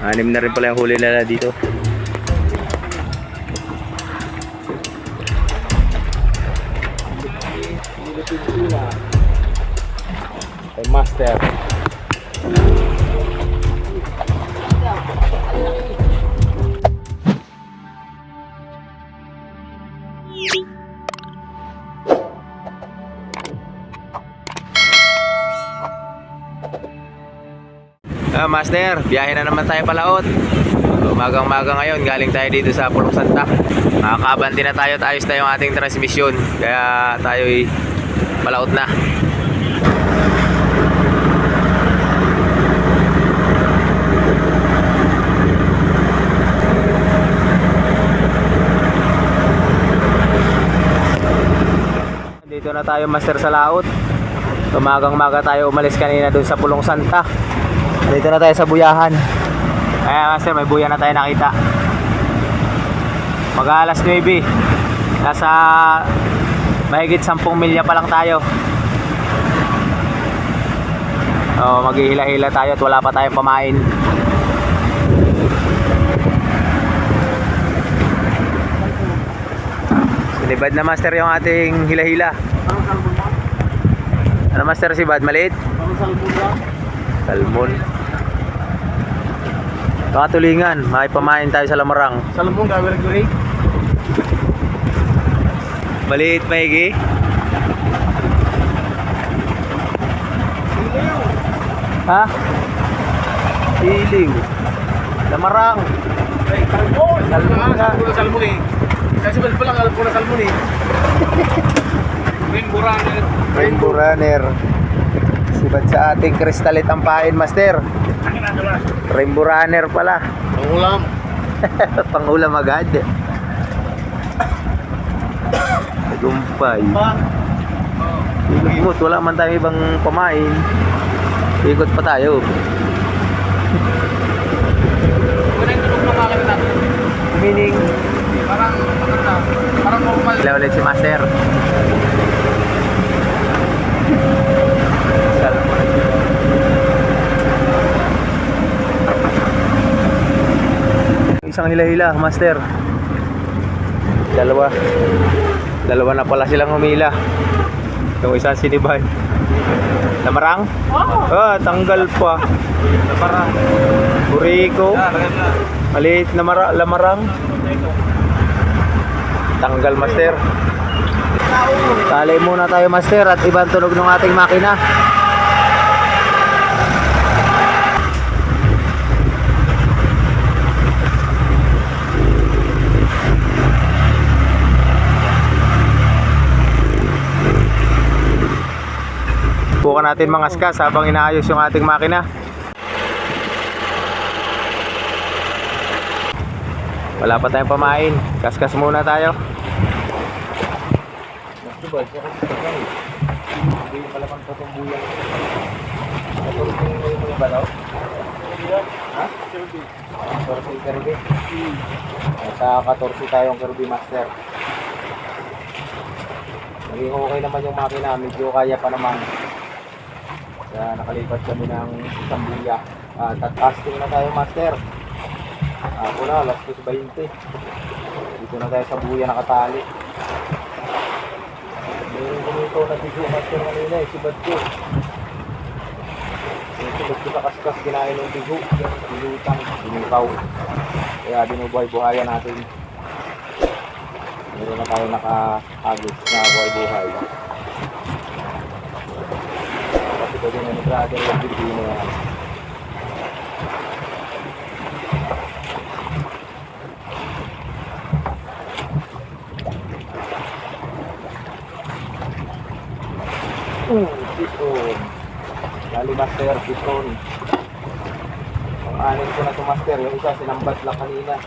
Anim na rin pala yung huli nila dito. Kay Master. Master, biyahe na naman tayo palaot. Umagang-maga ngayon, galing tayo dito sa Pulong Santa. Makakabanti na tayo at ayos na yung ating transmisyon. Kaya tayo'y palaot na. Dito na tayo, Master, sa laot. Umagang-maga tayo umalis kanina doon sa Pulong Santa. Dito na tayo sa buyahan. Ayan, Master, may buya na tayo nakita. Mag-alas 9. Nasa mahigit 10 milya pa lang tayo. Maghihila-hila tayo at wala pa tayong pamain. Sinibad na, Master, yung ating hila-hila. Ano, Master, sibad? Maliit? Salmon. Baka tulingan, may pamain tayo sa lamarang. Salmon gawin guri. Maliit pa higi. Ha? Iliw. Lamarang. Ay, salmon. Salmon nga. Salmon eh. Kasi ba lang alam ko na salmon eh. Rainbow runner. Rainbow runner. Sibad sa ating kristalit ang pain, Master. Rainbow runner pala. Pangulam. Pangulam agad. Tagumpay. Ilugmot, wala man tayo ibang pamain. Ikot pa tayo. Kung yung tulog ng makakita natin. Meaning, Parang maganda. Parang normal. wala ulit si Master. Isang hila-hila, Master. Dalawa na pala silang humila. Yung isang sinibay. Lamarang? Ah, tanggal pa. Lamarang. Buriko. Maliit na lamarang. Tanggal, Master. Tali muna tayo, Master, at ibang tunog ng ating makina. Bukan natin mga skas habang inaayos yung ating makina. Wala pa tayong pamain. Kaskas muna tayo. Hindi pala pang patumbuyan. Ito ba daw? Ha? 14 Kirby. Nasa 14 tayong Kirby, Master. Naging okay naman yung makina. Medyo kaya pa naman. Kaya nakalipat kami ng isang buya. Casting na tayo, Master. Ako na, alas 2:20. Dito na tayo sa buya nakatali. Mayroon kumito na bigo, Master, kanina eh, sibad ko. Yung sibad ko sa kaskas, kinain ng bigo. Binutang, binutaw. Kaya binubuhay-buhayan natin. Meron na tayo nakahagis na buhay-buhay. Ito din yung brother yung Pilipino yan. Piton. Dali, Master, piton. Ang anin ko na ito, Master. Yung isa sinambat lang kanina.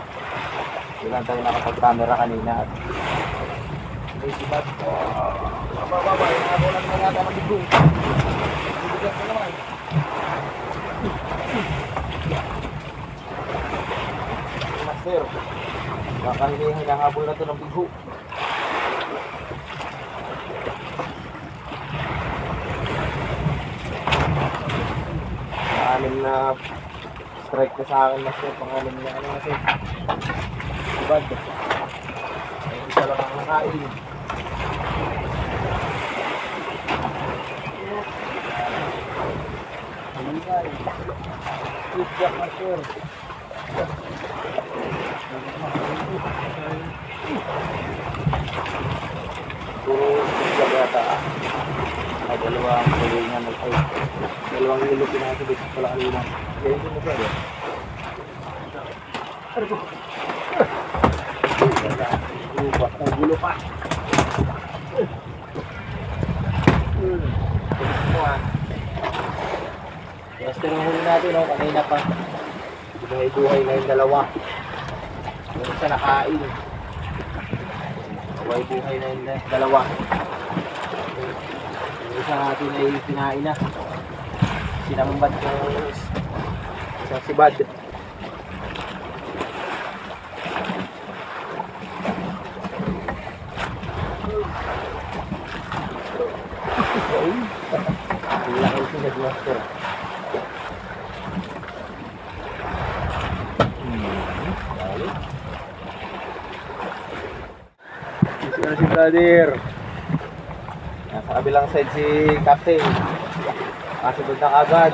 Ilan tayo nakapag-camera kanina. May sibat. Bababa, yung ako lang na yata mag-igong. Bibigat ko naman. Master, baka hinahabol na ito ng bigo. Anim na strike ka sa akin master, pangalan na ano kasi. Bad. Ay, isa lang ang nakain. Ano nga eh. Sweet jack master. Puro sweet jack yata ah. Ay, dalawang kulingan ay, dalawang ilo pinasabit pala kanina. Kaya hindi mo pwede. Ano po? Gulo pa. Master ang huli natin, no? Kanina pa. Buhay-buhay na yung dalawa. Yung isa nakain. Buhay-buhay na yung dalawa. Yung isa natin ay pinain na. Sinambad yung isang sibad. Laki si Headmaster. Ito na si brother. Nasa kabilang side si Captain. Kasunod na kagad.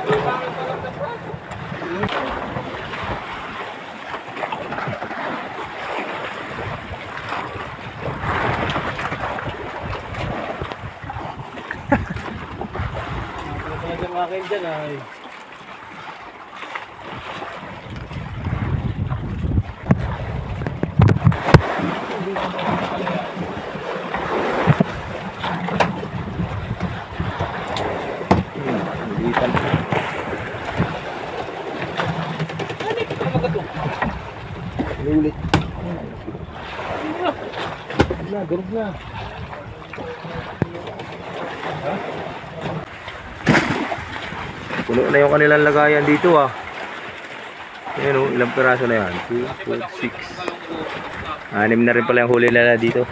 Mga kayo dyan ay litan. Ulit. Na, durog na. Puno na yung kanilang lagayan dito ah. Ayan o, ilang piraso na yan? 2, 4, 6. 6 na rin pala yung huli nila dito.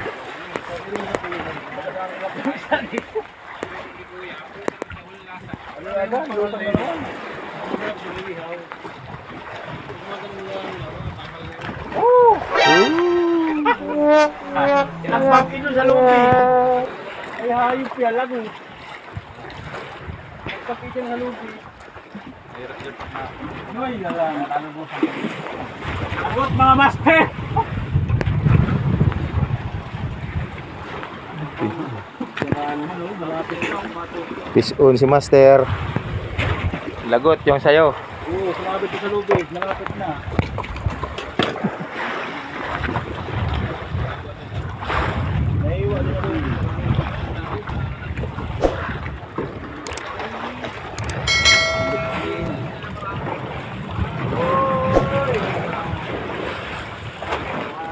Ang pagkino sa loob eh. Ay hayop yan lang eh. Pagkakita sa loob eh. Ay, lala, nakalubusan. Agot mga master! Fish on si Master. Lagot yung sayo. Oo, sumabit ko sa lubid. Nalapit na. Naiwa na lubid.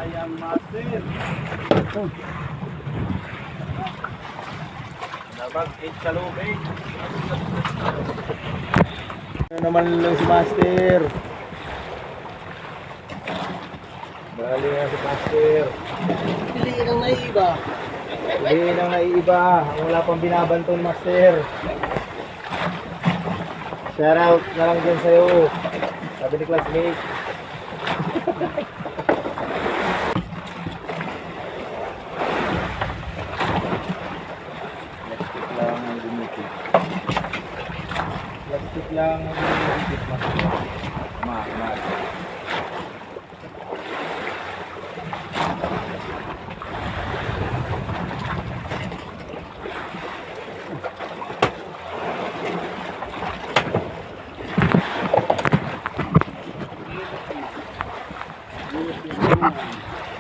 Ayang master. Nabag-8 sa lubid. Ano naman lang si Master. Bali na si Master. Piliin ang naiiba. Piliin ang naiiba. Ang wala pang binabanton, Master. Shout out na lang dyan sa'yo. Sabi ni classmate. Plastic lang ang gumigit, Master. Tama.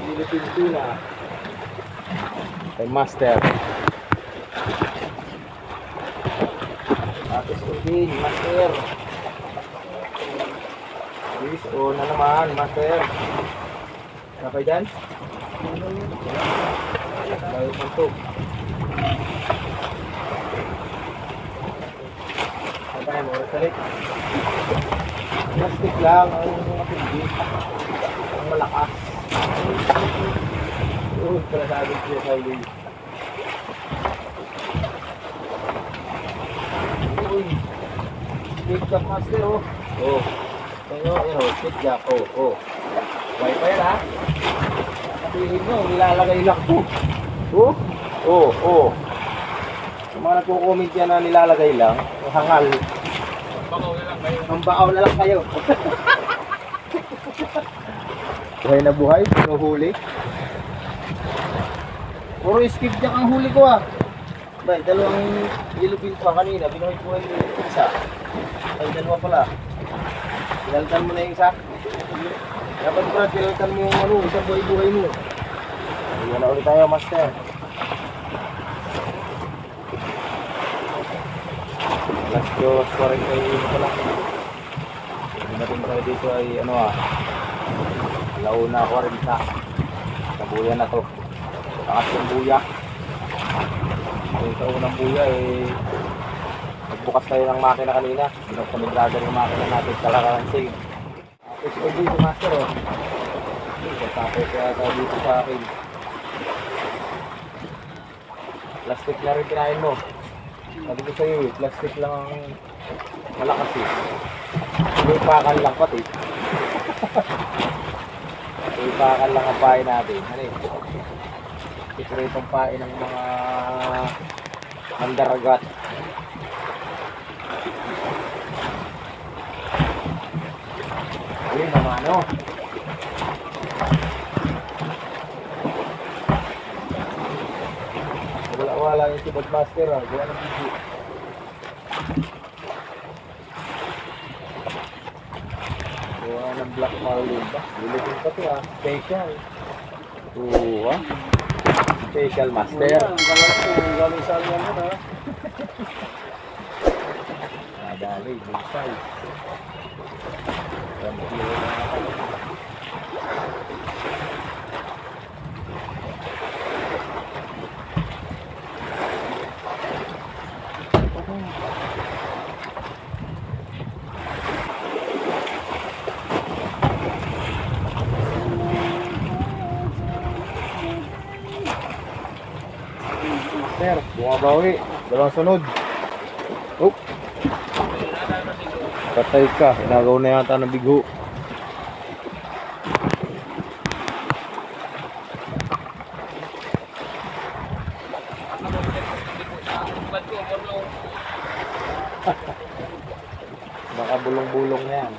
Philippine tuna. Kay Master. Atis Udin, Master. Fish on na naman, Master. Kapay dyan? Bayo puntok. Sabay mo, salit. Plastic lang ang mga pindi. Ang malakas. Pala sabi siya sa iyo. Uy, big cup master oh. Oh, Ayun o, speed jack. Oh. Buhay pa yan ha. Sabihin nyo, nilalagay lang po. Oh. Yung mga nagko-comment yan na nilalagay lang, hangal. Mambaaw na lang kayo. Buhay na buhay, pero huli. Puro skip jack ang huli ko ah. Bay, dalawang yellow bill pa kanina, binuhay-buhay yung isa. Ay, dalawa pala. Pinaltan mo na yung isa. Dapat Brad, pinaltan mo yung ano, isang buhay-buhay mo. Ayan na ulit tayo, master. Last dos, 41 pa lang. Hindi natin tayo dito ay ano ah. Launa 40. Kabuya na to. Takas yung buya. Sa unang buya eh nagbukas tayo ng makina kanina. Binagpamigrada yung makina natin sa Laransing. Tapos ko dito master oh. Tapos kaya tayo dito sa akin. Plastic na rin kinain mo. Sabi ko sa'yo eh, plastic lang ang malakas eh. Ipakan lang pati. Ipakan lang ang pain natin. Ano eh? Sikretong pain ng mga mandaragat. Ayun naman ano. Wala yung si Budmaster ah. Gawa ng video. Gawa ng Black Marlin ba? Lilitin pa ito ah. Special. Oo ah. Special master. Galing sa alyan mo na. Nadali, bugsay. Kilo na master, bumabawi. Dalawang sunod. Oop. Patay ka. Inagaw na yata ng bigho. Baka bulong-bulong na yan.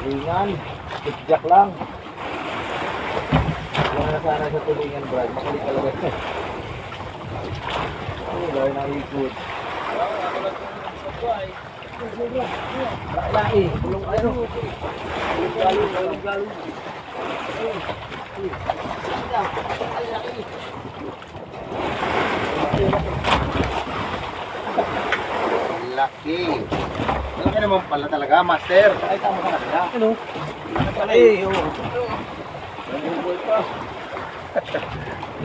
Tulingan, tikjak lang. Wala na sana sa tulingan, Brad. Makulit talaga. Oh, gawin na ikot. Laki, bulong ano. Bulong galo. Laki. Laki naman pala talaga, master. Ay, tama ka na. Ano? Ay, oo.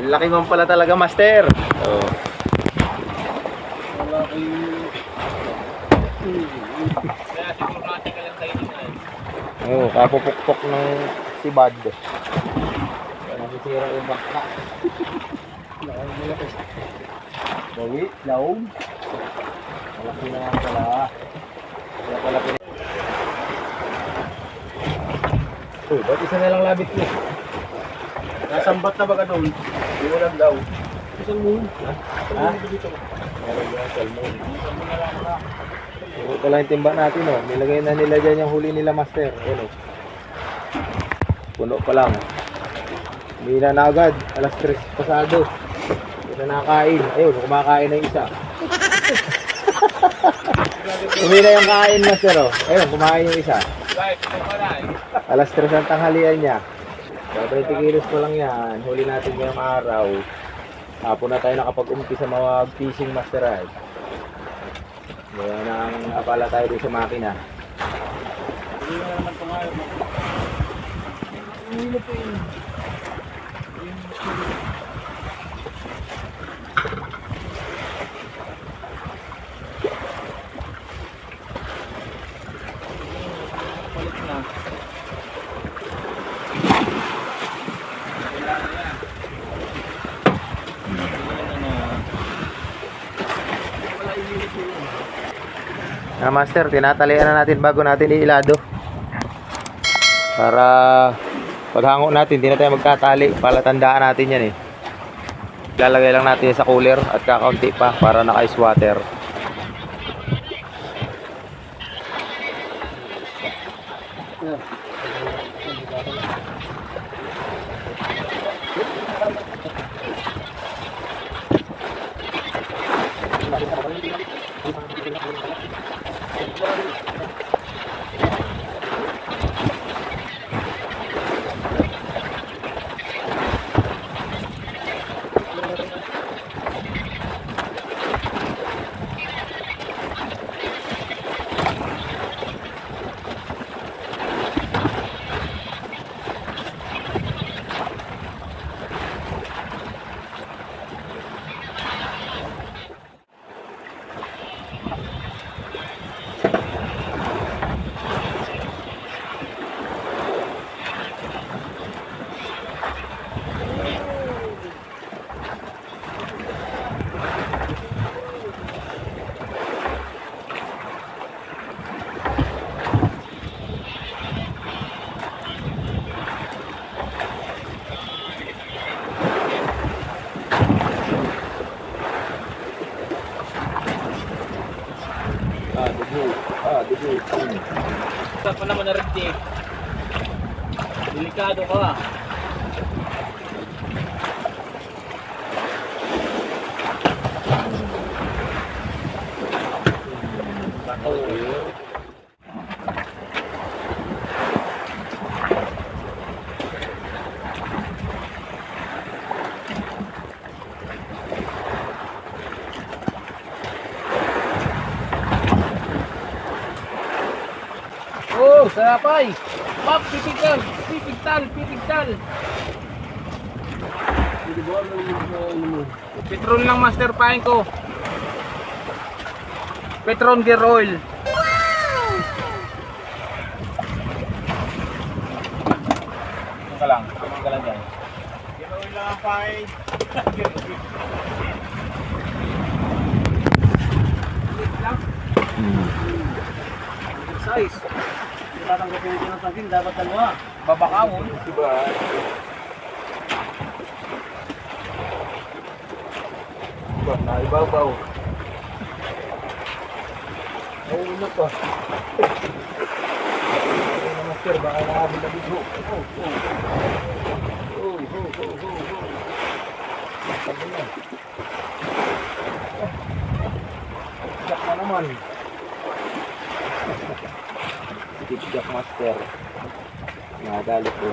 Laki naman pala talaga, master. Oh. Laki. Kaya siguro natin ka lang tayo din. Oo, kapupukpok ng si Bad. Kaya nasisira yung baka. Bawi, laog. Malaki naman pala. Kaya pala pinag... Uy, ba't isa na lang labit mo? Nasambat na ba ka doon? Hindi mo lang daw. Isang mo. Ha? Ha? Meron yung salmon. Ito pala yung timba natin, oh. Nilagay na nila dyan yung huli nila, master. Ayun, oh. Puno pa lang. Hindi na agad. Alas 3 pasado. Hindi na nakakain. Ayun, kumakain na yung isa. Hindi na yung kain, master, oh. Ayun, kumain yung isa. Alas 3 ang tanghalian niya. 20 kilos pa lang yan. Huli natin ngayong araw. Hapon na tayo nakapag-umpisa mag-fishing, master, ay. Kaya nang apala tayo dito sa makina. Hindi na naman tumayo. Hindi po yun. Palit na. Master, tinatalian na natin bago natin iilado. Para paghango natin, hindi na tayo magtatali. Palatandaan natin yan eh. Ilalagay lang natin sa cooler at kakaunti pa para naka-ice water. Sa pa naman na rin, Jake. Delikado ka. Oh, sarapay! Pop, pipigtal! Pipigtal! Pipigtal! Petrol lang, master, pahin ko. Petron gear oil. Ka lang dyan. Gear oil lang ang pahin. Size. Tatanggapin ito ng tangking, dapat dalawa. Babakawon. Diba? Diba? Naibabaw. Nauna pa. Ayun master, baka nakabila dito. Sabi na. Sak na naman. Jack master. Nakagalit ko.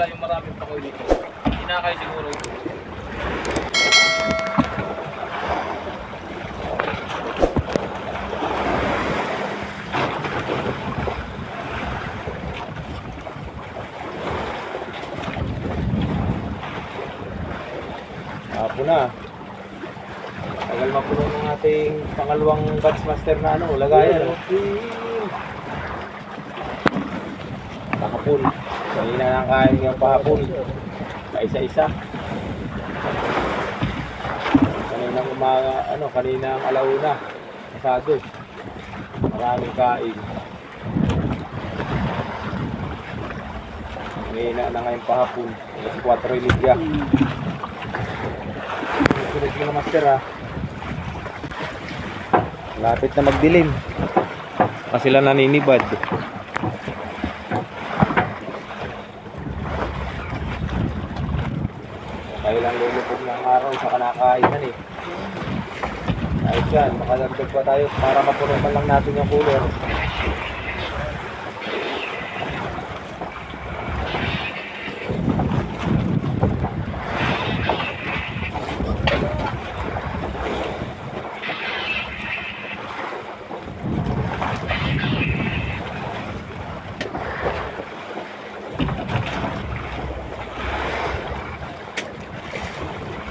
yung maraming pakoy dito. Hinakay siguro ito. Apo na. Tagal mapuno ng ating pangalawang batch master na ano, lagayan. Kahapon. Kanina nang kain ng pahapon. Kaisa-isa. Kaninang umaga, kaninang alauna. Pasado. Maraming kain. Ngayon na ngayon pahapon. Alas 4:30. Sunod mo na master ha. Lapit na magdilim. Kasi sila naninibad. Kaya lang lulupog ng araw sa kanakainan eh. Ayos yan, makadagdag pa tayo para mapuno man lang natin yung cooler.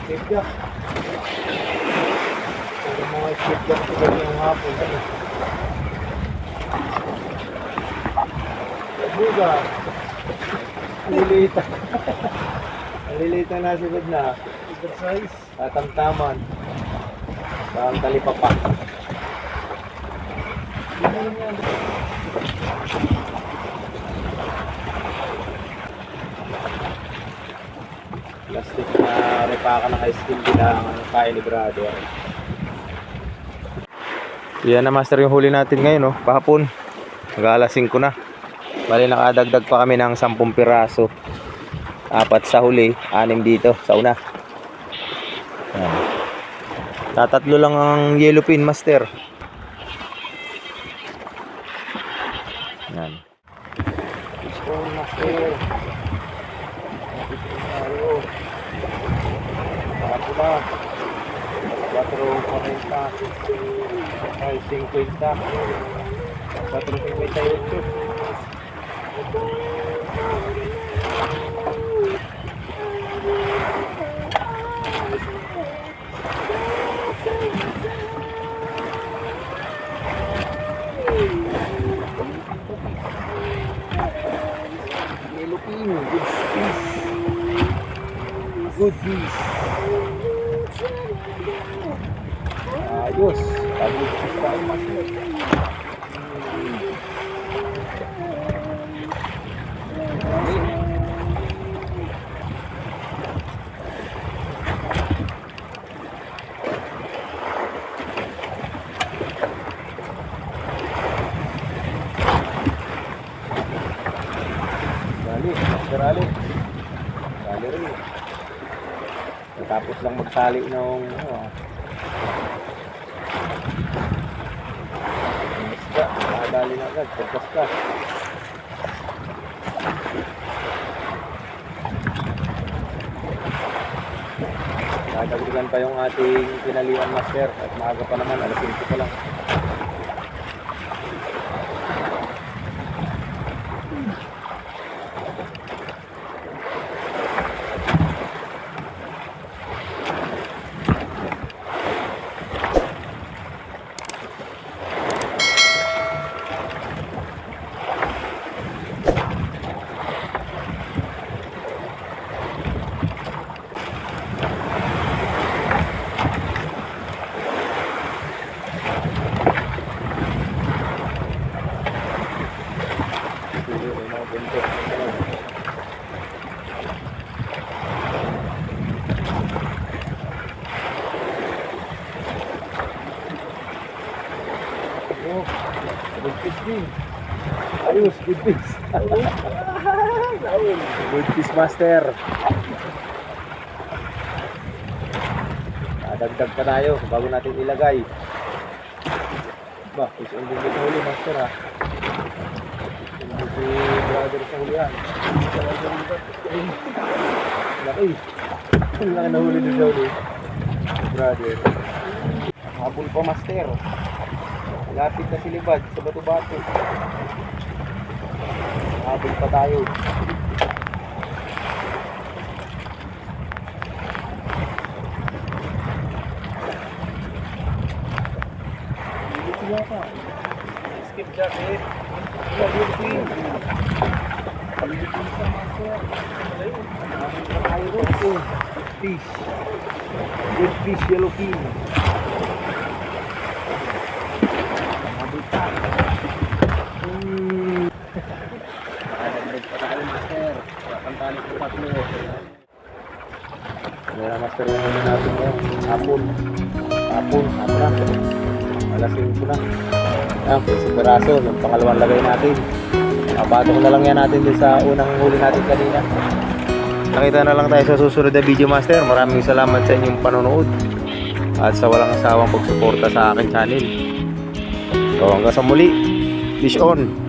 Skipjack. Yung mga skipjack sa ganyang hapon. Buga. Nalilita. Nalilita na sigod na. Exercise. Tatamtaman. Parang talipapa. Plastic na repaka na ka-skin din ang kaya ni brother. Yan na master yung huli natin ngayon, no? Pahapon. Mag-alas 5 na. Bali nakadagdag pa kami ng 10 piraso. 4 sa huli, 6 dito sa una. Yan. Tatatlo lang ang yellowfin master. Yan. Stone master. Pula 4.40 ay 50 Filipino, good piece. Ayos, pag-ligtas tayo master. Dali, master Ali. Dali rin. Tapos lang magtali nung isda, nakadali na agad, pagkas ka. Nadagdagan pa yung ating pinalian master at maaga pa naman, alas 5 pa lang. Good fish din. Ayos, good fish. Good fish master. Dagdag pa tayo bago natin ilagay. Ba, fish on din dito huli master ha. Hindi si brother sa hulihan. Laki. Ang laki na huli doon daw eh. Brother. Habol pa master. Lapit na silibad sa bato-bato. Habol pa tayo. Skip jacket. Fish. Good fish, yellow king. Meron master na natin ngayon. Hapon na. Alas 5 na. Ayan, sa peraso, yung pangalawang lagay natin. Papatok na lang yan natin din sa unang huli natin kanina. Nakita na lang tayo sa susunod na video master. Maraming salamat sa inyong panonood at sa walang asawang pagsuporta sa aking channel. So hanggang sa muli, fish on!